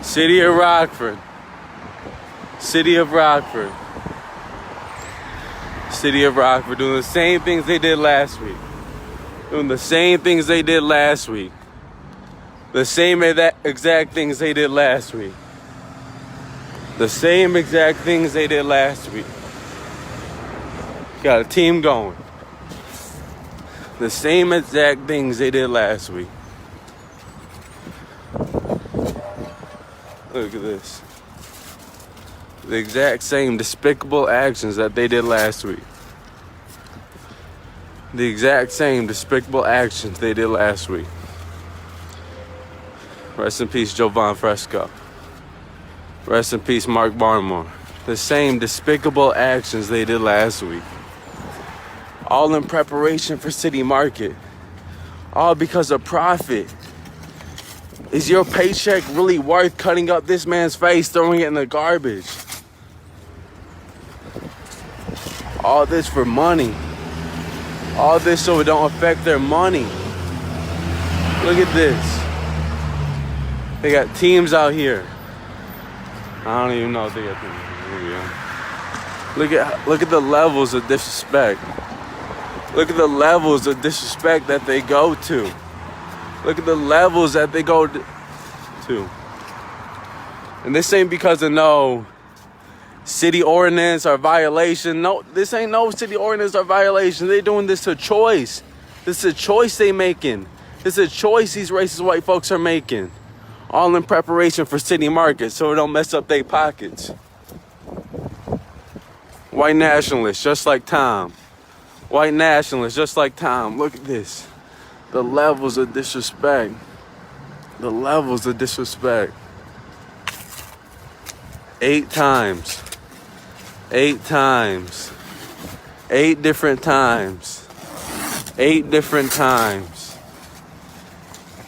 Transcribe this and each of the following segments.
City of Rockford. City of Rockford. City of Rockford doing the same things they did last week. Doing the same things they did last week. The same exact things they did last week. The same exact things they did last week. Got a team going. The same exact things they did last week. Look at this. The exact same despicable actions that they did last week. The exact same despicable actions they did last week. Rest in peace, Jovan Fresco. Rest in peace, Mark Barmore. The same despicable actions they did last week. All in preparation for City Market. All because of profit. Is your paycheck really worth cutting up this man's face, throwing it in the garbage? All this for money. All this so it don't affect their money. Look at this. They got teams out here. I don't even know if they got teams. Look at the levels of disrespect. Look at the levels of disrespect that they go to. Look at the levels that they go to. And this ain't because of no city ordinance or violation. No, this ain't no city ordinance or violation. They doing this to choice. This is a choice they making. This is a choice these racist white folks are making. All in preparation for City Market so it don't mess up their pockets. White nationalists, just like Tom. White nationalists, just like Tom. Look at this. The levels of disrespect. The levels of disrespect. 8 times. 8 times. 8 different times. 8 different times.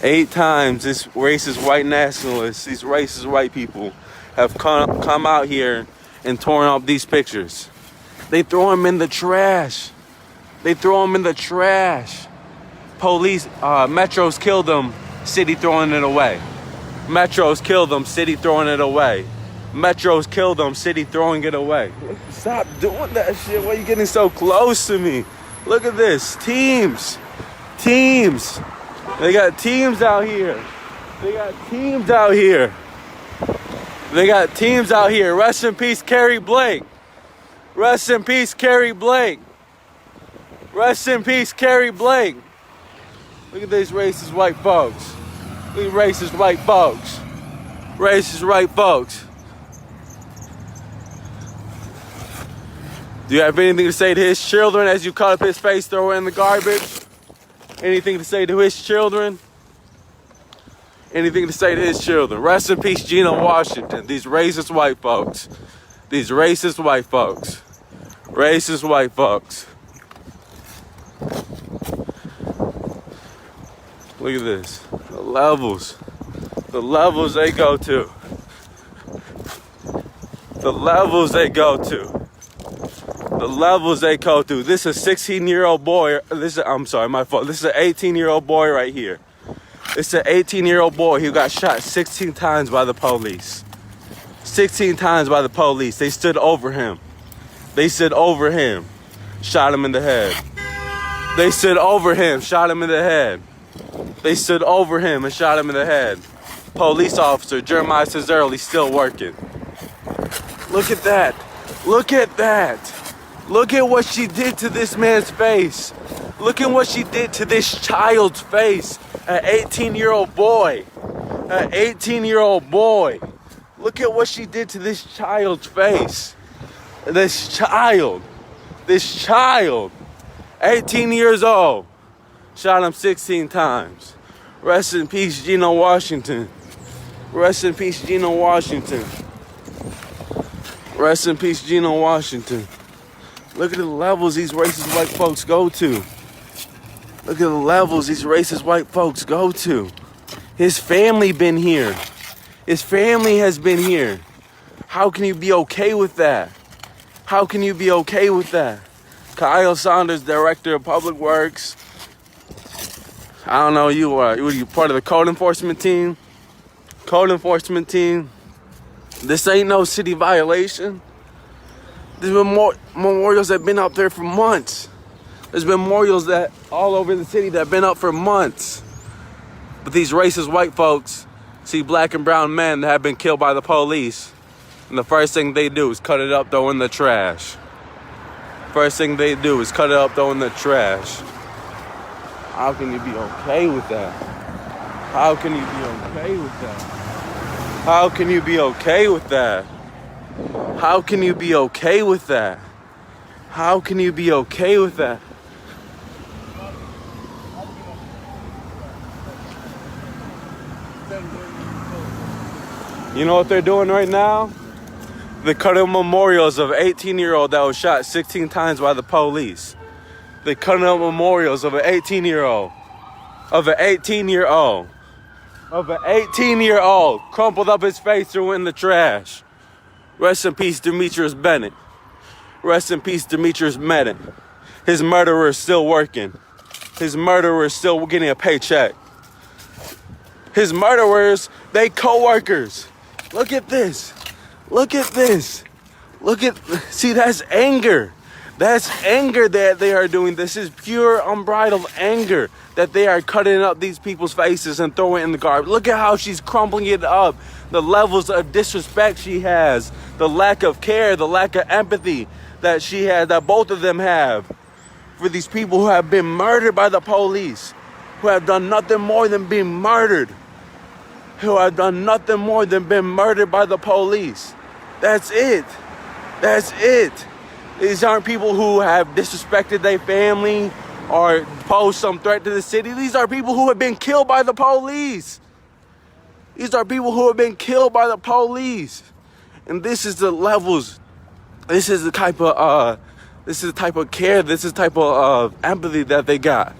8 times this racist white nationalists, these racist white people have come out here and torn up these pictures. They throw them in the trash. They throw them in the trash. Police, Metros kill them, city throwing it away. Metros kill them, city throwing it away. Metros kill them, city throwing it away. Stop doing that shit. Why are you getting so close to me? Look at this. Teams. Teams. They got teams out here. They got teams out here. They got teams out here. Rest in peace, Carrie Blake. Rest in peace, Carrie Blake. Rest in peace, Carrie Blake. Look at these racist white folks. Look at racist white folks. Racist white folks. Do you have anything to say to his children as you cut up his face, throw it in the garbage? Anything to say to his children? Anything to say to his children? Rest in peace, Gina Washington. These racist white folks. These racist white folks. Racist white folks. Look at this. The levels. The levels they go to. The levels they go to. The levels they go to. This is a 16-year-old boy. I'm sorry, my fault. This is an 18-year-old boy right here. This is an 18-year-old boy who got shot 16 times by the police. 16 times by the police. They stood over him. They stood over him. Shot him in the head. They stood over him. Shot him in the head. They stood over him and shot him in the head. Police officer Jeremiah Cesarelli still working. Look at that. Look at that. Look at what she did to this man's face. Look at what she did to this child's face. An 18-year-old boy. An 18-year-old boy. Look at what she did to this child's face. This child. 18 years old. Shot him 16 times. Rest in peace, Gina Washington. Rest in peace, Gina Washington. Rest in peace, Gina Washington. Look at the levels these racist white folks go to. Look at the levels these racist white folks go to. His family been here. His family has been here. How can you be okay with that? How can you be okay with that? Kyle Saunders, Director of Public Works. I don't know, you are you part of the code enforcement team? code enforcement team, this ain't no city violation. There's been more memorials that have been up there for months. There's been memorials that all over the city that have been up for months. But these racist white folks see black and brown men that have been killed by the police, and the first thing they do is cut it up, throw in the trash. First thing they do is cut it up, throw in the trash. How can you be okay with that? How can you be okay with that? How can you be okay with that? How can you be okay with that? How can you be okay with that? You know what they're doing right now? They're cutting memorials of an 18-year-old that was shot 16 times by the police. They're cutting up memorials of an 18-year-old. Of an 18-year-old. Of an 18-year-old. Crumpled up his face, threw in the trash. Rest in peace, Demetrius Bennett. Rest in peace, Demetrius Bennett. His murderer is still working. His murderer is still getting a paycheck. His murderers, they co-workers. Look at this. Look at this. See, that's anger. That's anger that they are doing. This is pure unbridled anger that they are cutting up these people's faces and throwing it in the garbage. Look at how she's crumbling it up. The levels of disrespect she has. The lack of care, the lack of empathy that she has, that both of them have for these people who have been murdered by the police, who have done nothing more than being murdered. Who have done nothing more than been murdered by the police. That's it. That's it. These aren't people who have disrespected their family or posed some threat to the city. These are people who have been killed by the police. These are people who have been killed by the police. And this is the levels. This is the type of care. This is the type of empathy that they got.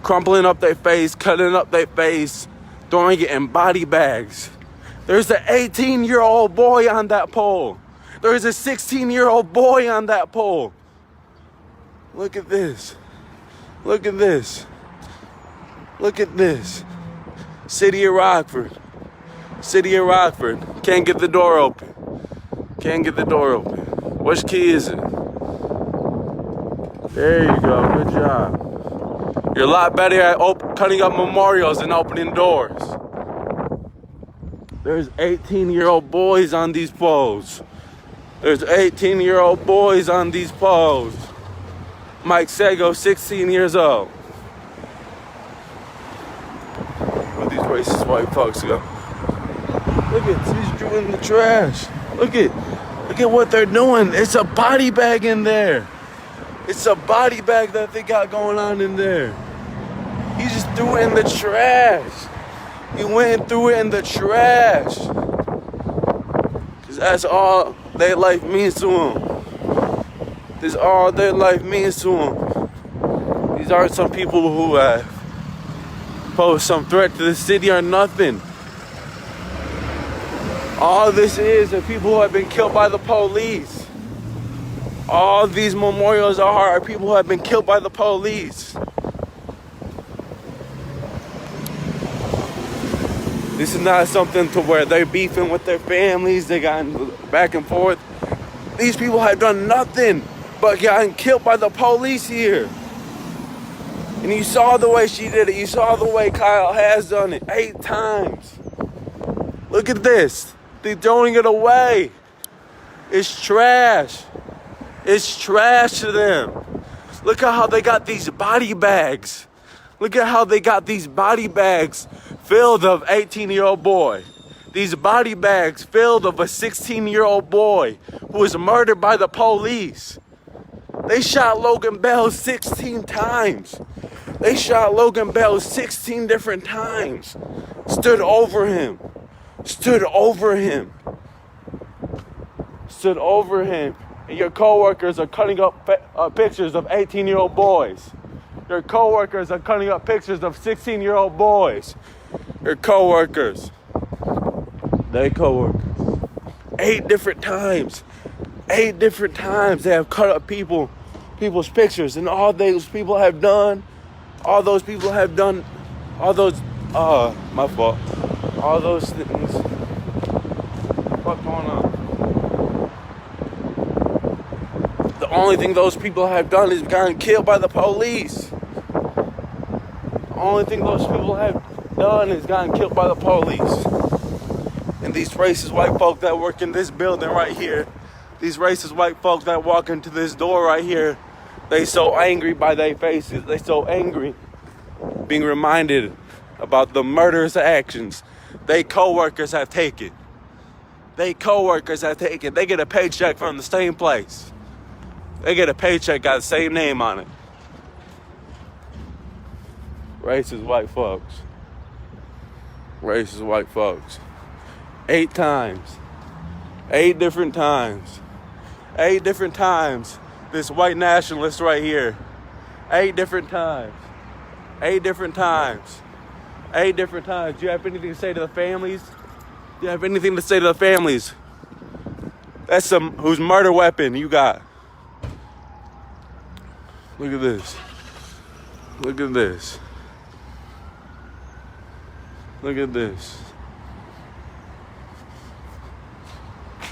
Crumpling up their face, cutting up their face, throwing it in body bags. There's an 18-year-old boy on that pole. There's a 16-year-old boy on that pole. Look at this. Look at this. Look at this. City of Rockford. City of Rockford. Can't get the door open. Can't get the door open. Which key is it? There you go. Good job. You're a lot better at cutting up memorials than opening doors. There's 18-year-old boys on these poles. There's 18-year-old boys on these poles. Mike Sego, 16 years old. Where these racist white folks go? Look at, she's doing the trash. Look at what they're doing. It's a body bag in there. It's a body bag that they got going on in there. He just threw it in the trash. He went and threw it in the trash. Because that's all their life means to him. This is all their life means to him. These aren't some people who pose some threat to the city or nothing. All this is people who have been killed by the police. All these memorials are people who have been killed by the police. This is not something to where they're beefing with their families, they got back and forth. These people have done nothing but gotten killed by the police here. And you saw the way she did it. You saw the way Kyle has done it 8 times. Look at this. They're throwing it away. It's trash. It's trash to them. Look at how they got these body bags. Look at how they got these body bags filled of 18-year-old boy. These body bags filled of a 16-year-old boy who was murdered by the police. They shot Logan Bell 16 times. They shot Logan Bell 16 different times. Stood over him. Stood over him. Stood over him. And your coworkers are cutting up pictures of 18-year-old boys. Your coworkers are cutting up pictures of 16-year-old boys. Your coworkers. They coworkers. 8 different times. 8 different times they have cut up people's pictures, and all those people have done, my fault. All those things. What's going on? The only thing those people have done is gotten killed by the police. The only thing those people have done is gotten killed by the police. And these racist white folk that work in this building right here, these racist white folks that walk into this door right here, they so angry by their faces. They so angry being reminded about the murderous actions they co-workers have taken. They co-workers have taken. They get a paycheck from the same place. They get a paycheck, got the same name on it. Racist white folks. Racist white folks. 8 times. 8 different times. 8 different times. This white nationalist right here. 8 different times. 8 different times. 8 different times. Do you have anything to say to the families? Do you have anything to say to the families? That's whose murder weapon you got. Look at this. Look at this. Look at this.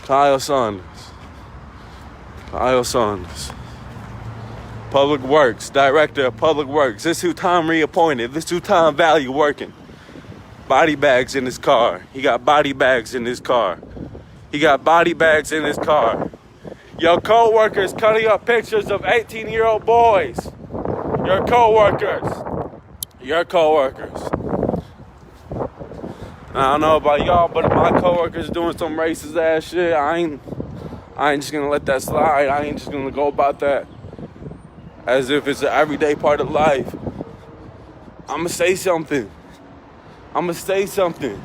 Kyle Saunders. Kyle Saunders. Public Works, Director of Public Works. This is who Tom reappointed. This is who Tom Value working. Body bags in his car. He got body bags in his car. He got body bags in his car. Your co-workers cutting up pictures of 18-year-old boys. Your co-workers. Your co-workers. I don't know about y'all, but if my co-workers doing some racist ass shit, I ain't just gonna let that slide. I ain't just gonna go about that as if it's an everyday part of life. I'ma say something. I'ma say something.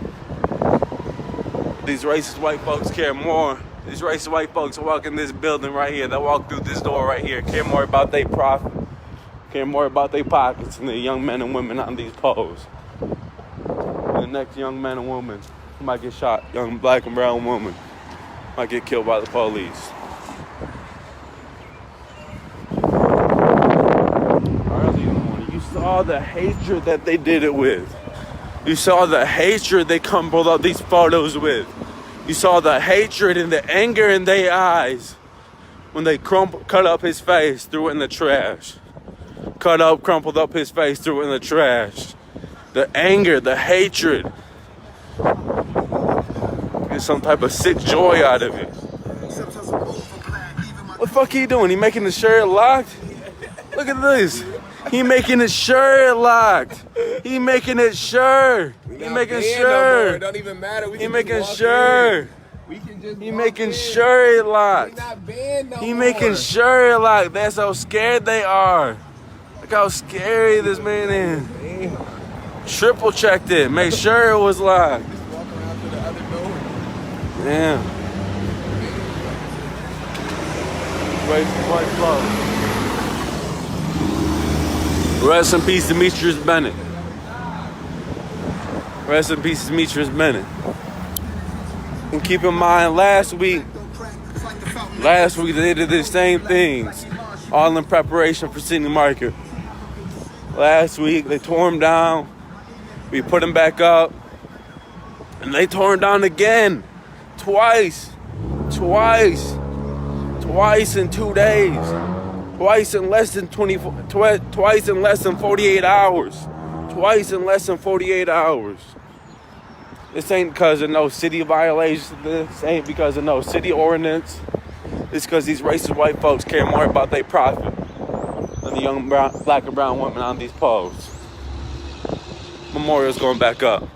These racist white folks care more. These racist white folks walk in this building right here, that walk through this door right here, care more about their profit, care more about their pockets than the young men and women on these poles. The next young man and woman might get shot, young black and brown woman might get killed by the police. Early in the morning, you saw the hatred that they did it with. You saw the hatred they crumpled up these photos with. You saw the hatred and the anger in their eyes when they cut up his face, threw it in the trash. Crumpled up his face, threw it in the trash. The anger, the hatred. Get some type of sick joy out of it. What the fuck he doing? He making the shirt locked? Look at this. He making his shirt locked. He making it sure. He making sure. No, it don't even matter. He making sure. He making sure it locked. He making sure it locked. That's how scared they are. Look how scary this man is. Triple checked it. Make sure it was locked. Just walk around to the other door. Damn. White flow. Rest in peace, Demetrius Bennett. Rest in peace, Demetrius Bennett. And keep in mind, last week they did the same things, all in preparation for City Market. Last week they tore him down. We put him back up, and they tore him down again, twice in 2 days. Twice in less than 48 hours. Twice in less than 48 hours. This ain't because of no city violation. This ain't because of no city ordinance. It's because these racist white folks care more about their profit than the young black and brown women on these poles. Memorial's going back up.